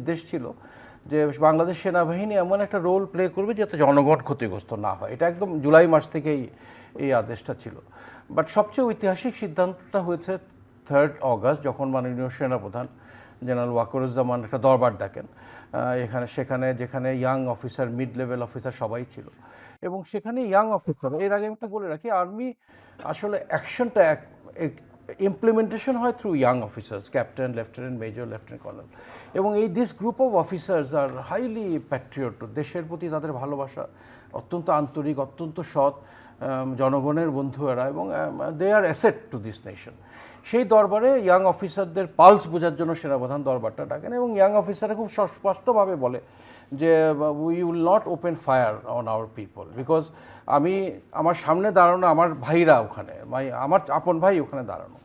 দেশ ছিল যে বাংলাদেশ সেনাবাহিনী এমন একটা রোল প্লে করবে যাতে জনগণ ক্ষতিগ্রস্ত না হয়। এটা একদম জুলাই মাস থেকেই এই আদেশটা ছিল। বাট সবচেয়ে ঐতিহাসিক সিদ্ধান্তটা হয়েছে 3 অগাস্ট, যখন মাননীয় সেনাপ্রধান জেনারেল ওয়াকারুজ্জামান একটা দরবার ডাকেন সেখানে, যেখানে young officer, mid level officer সবাই ছিল। এবং সেখানে ইয়াং অফিসার, এর আগে আমি একটা বলে রাখি, আর্মি আসলে অ্যাকশনটা ইমপ্লিমেন্টেশন হয় through young officers, captain, lieutenant, major, lieutenant colonel. এবং this group of officers are highly patriot, দেশের প্রতি তাদের ভালোবাসা অত্যন্ত আন্তরিক, অত্যন্ত সৎ, জনগণের বন্ধু এরা, এবং দে আর অ্যাসেট টু দিস নেশন। সেই দরবারে ইয়াং অফিসারদের পালস বোঝার জন্য সেনাপ্রধান দরবারটা ডাকেন, এবং ইয়াং অফিসাররা খুব স্পষ্টভাবে বলে যে we will not open fire on our people, because আমার সামনে দাঁড়ানো আমার ভাইরা ওখানে, আমার আপন ভাই ওখানে দাঁড়ানো।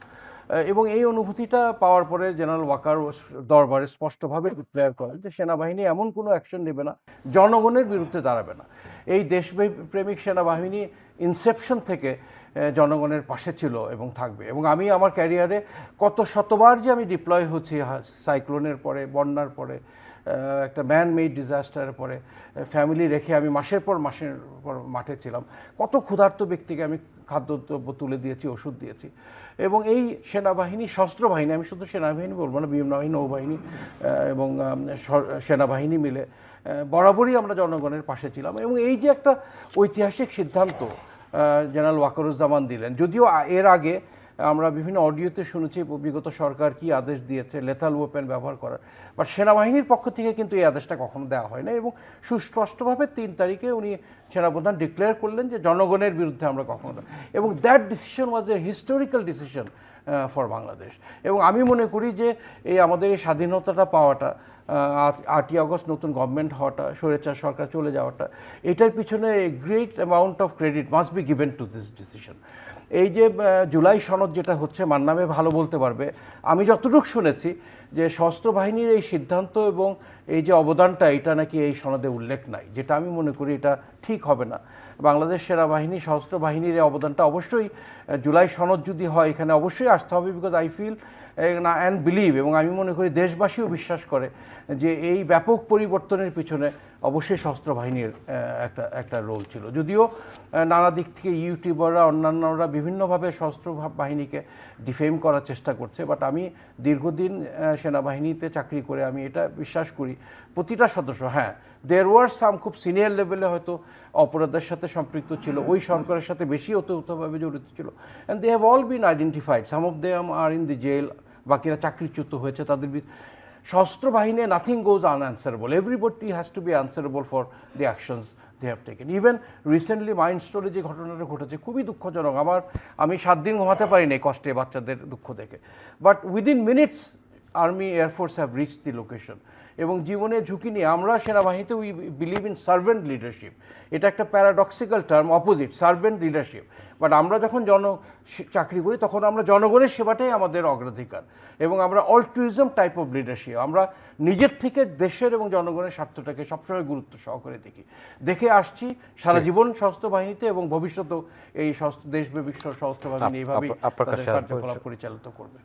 এবং এই অনুভূতিটা পাওয়ার পরে জেনারেল ওয়াকার দরবারে স্পষ্টভাবে ডিক্লেয়ার করেন যে সেনাবাহিনী এমন কোনো অ্যাকশন নেবে না, জনগণের বিরুদ্ধে দাঁড়াবে না। এই দেশপ্রেমিক সেনাবাহিনী ইনসেপশন থেকে জনগণের পাশে ছিল এবং থাকবে। এবং আমি আমার ক্যারিয়ারে কত শতবার যে আমি ডিপ্লয় হচ্ছি, সাইক্লোনের পরে, বন্যার পরে, একটা ম্যান মেড ডিজাস্টারের পরে ফ্যামিলি রেখে আমি মাসের পর মাঠে ছিলাম, কত ক্ষুধার্ত ব্যক্তিকে আমি খাদ্যদ্রব্য তুলে দিয়েছি, ওষুধ দিয়েছি। এবং এই সেনাবাহিনী, সশস্ত্র বাহিনী, আমি শুধু সেনাবাহিনী বলবো না, বিমানবাহিনী, নৌবাহিনী এবং সেনাবাহিনী মিলে বরাবরই আমরা জনগণের পাশে ছিলাম। এবং এই যে একটা ঐতিহাসিক সিদ্ধান্ত জেনারেল ওয়াকারুজ্জামান দিলেন, যদিও এর আগে আমরা বিভিন্ন অডিওতে শুনেছি বিগত সরকার কি আদেশ দিয়েছে লেথাল ওয়েপেন ব্যবহার করার, বাট সেনাবাহিনীর পক্ষ থেকে কিন্তু এই আদেশটা কখনো দেওয়া হয় না। এবং সুস্পষ্টভাবে 3 তারিখে উনি সেনাপ্রধান ডিক্লেয়ার করলেন যে জনগণের বিরুদ্ধে আমরা কখনো, এবং that decision was a historical decision for Bangladesh. এবং আমি মনে করি যে আমাদের এই স্বাধীনতাটা পাওয়াটা, 8ই আগস্ট নতুন গভর্নমেন্ট হওয়াটা, স্বৈরাচার সরকার চলে যাওয়াটা, এটার পিছনে a great amount of credit must be given to this decision. এই যে জুলাই সনদ যেটা হচ্ছে, মান্নামে ভালো বলতে পারবে, আমি যতটুকু শুনেছি যে সশস্ত্র বাহিনীর এই সিদ্ধান্ত এবং এই যে অবদানটা, এটা নাকি এই সনদে উল্লেখ নাই, যেটা আমি মনে করি এটা ঠিক হবে না। বাংলাদেশ সেনাবাহিনী, সশস্ত্র বাহিনীর এই অবদানটা অবশ্যই জুলাই সনদ যদি হয় এখানে অবশ্যই আসতে হবে, because I feel and believe, এবং আমি মনে করি দেশবাসীও বিশ্বাস করে যে এই ব্যাপক পরিবর্তনের পিছনে অবশ্যই সশস্ত্র বাহিনীর একটা রোল ছিল। যদিও নানা দিক থেকে ইউটিউবাররা, অন্যান্যরা বিভিন্নভাবে সশস্ত্র বাহিনীকে ডিফেম করার চেষ্টা করছে, বাট আমি দীর্ঘদিন সেনাবাহিনীতে চাকরি করে আমি এটা বিশ্বাস করি প্রতিটা সদস্য, হ্যাঁ, দেয়ার ওয়ার সাম খুব সিনিয়র লেভেলে হয়তো অপরাধের সাথে সম্পৃক্ত ছিল, ওই সরকারের সাথে বেশি ওতপ্রোতভাবে জড়িত ছিল, and they have all been identified, some of them are in the jail, বাকিরা চাকরিচ্যুত হয়েছে। তাদের সশস্ত্র বাহিনী nothing goes unanswerable, everybody has to be answerable for the actions they have taken. Even recently মাইন্ডস্টোরে যে ঘটনাটা ঘটেছে খুবই দুঃখজনক, আমি 7 দিন ঘুমাতে পারিনি কষ্টে বাচ্চাদের দুঃখ দেখে, but within minutes army air force have rich the location. এবং জীবনের ঝুঁকি নিয়ে আমরা সেনাবাহিনীতে we believe in servant leadership, এটা একটা paradoxical term, opposite servant leadership. But আমরা যখন চাকরি করি তখন আমরা জনগণের সেবাটাই আমাদের অগ্রাধিকার, এবং আমরা অল্ট্রুইজম টাইপ অফ লিডারশিপ, আমরা নিজের থেকে দেশের এবং জনগণের স্বার্থটাকে সবসময় গুরুত্ব সহকারে দেখে আসছি সারা জীবন সশস্ত্র বাহিনীতে, এবং ভবিষ্যতেও এই দেশব্যাপী সশস্ত্র বাহিনী এইভাবেই কার্যকলাপ পরিচালিত করবে।